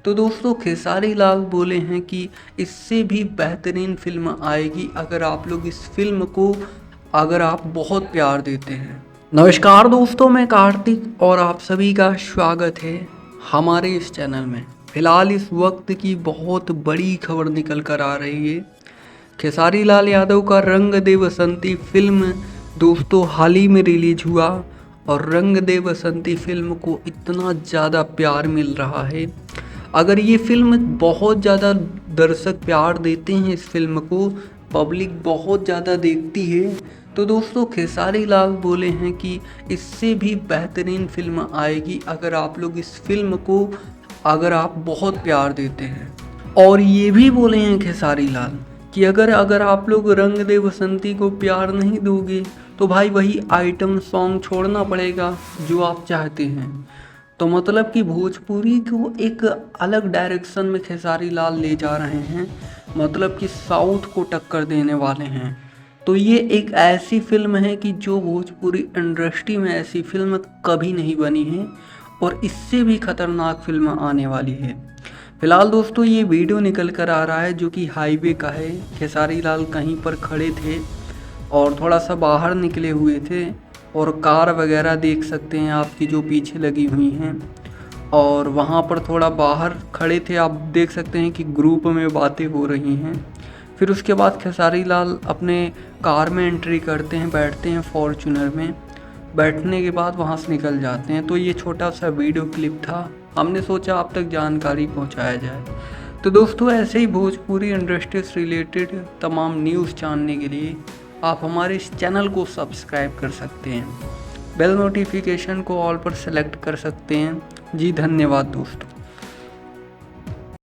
तो दोस्तों खेसारी लाल बोले हैं कि इससे भी बेहतरीन फिल्म आएगी अगर आप लोग इस फिल्म को बहुत प्यार देते हैं। नमस्कार दोस्तों, मैं कार्तिक और आप सभी का स्वागत है हमारे इस चैनल में। फिलहाल इस वक्त की बहुत बड़ी खबर निकल कर आ रही है। खेसारी लाल यादव का रंग दे बसंती फिल्म दोस्तों हाल ही में रिलीज हुआ और रंग दे बसंती फिल्म को इतना ज़्यादा प्यार मिल रहा है। अगर ये फिल्म बहुत ज़्यादा दर्शक प्यार देते हैं, इस फिल्म को पब्लिक बहुत ज़्यादा देखती है, तो दोस्तों खेसारी लाल बोले हैं कि इससे भी बेहतरीन फिल्म आएगी अगर आप लोग इस फिल्म को बहुत प्यार देते हैं। और ये भी बोले हैं खेसारी लाल कि अगर आप लोग रंग दे बसंती को प्यार नहीं दोगे तो भाई वही आइटम सॉन्ग छोड़ना पड़ेगा जो आप चाहते हैं। तो मतलब कि भोजपुरी को एक अलग डायरेक्शन में खेसारी लाल ले जा रहे हैं, मतलब कि साउथ को टक्कर देने वाले हैं। तो ये एक ऐसी फिल्म है कि जो भोजपुरी इंडस्ट्री में ऐसी फिल्म कभी नहीं बनी है और इससे भी खतरनाक फिल्म आने वाली है। फिलहाल दोस्तों ये वीडियो निकल कर आ रहा है जो कि हाईवे का है। खेसारी लाल कहीं पर खड़े थे और थोड़ा सा बाहर निकले हुए थे और कार वगैरह देख सकते हैं आपकी जो पीछे लगी हुई हैं, और वहाँ पर थोड़ा बाहर खड़े थे। आप देख सकते हैं कि ग्रुप में बातें हो रही हैं। फिर उसके बाद खेसारी लाल अपने कार में एंट्री करते हैं, बैठते हैं फॉर्च्यूनर में। बैठने के बाद वहाँ से निकल जाते हैं। तो ये छोटा सा वीडियो क्लिप था, हमने सोचा आप तक जानकारी पहुँचाया जाए। तो दोस्तों ऐसे ही भोजपुरी इंडस्ट्री से रिलेटेड तमाम न्यूज़ जानने के लिए आप हमारे इस चैनल को सब्सक्राइब कर सकते हैं। बेल नोटिफिकेशन को ऑल पर सेलेक्ट कर सकते हैं। जी धन्यवाद दोस्तों।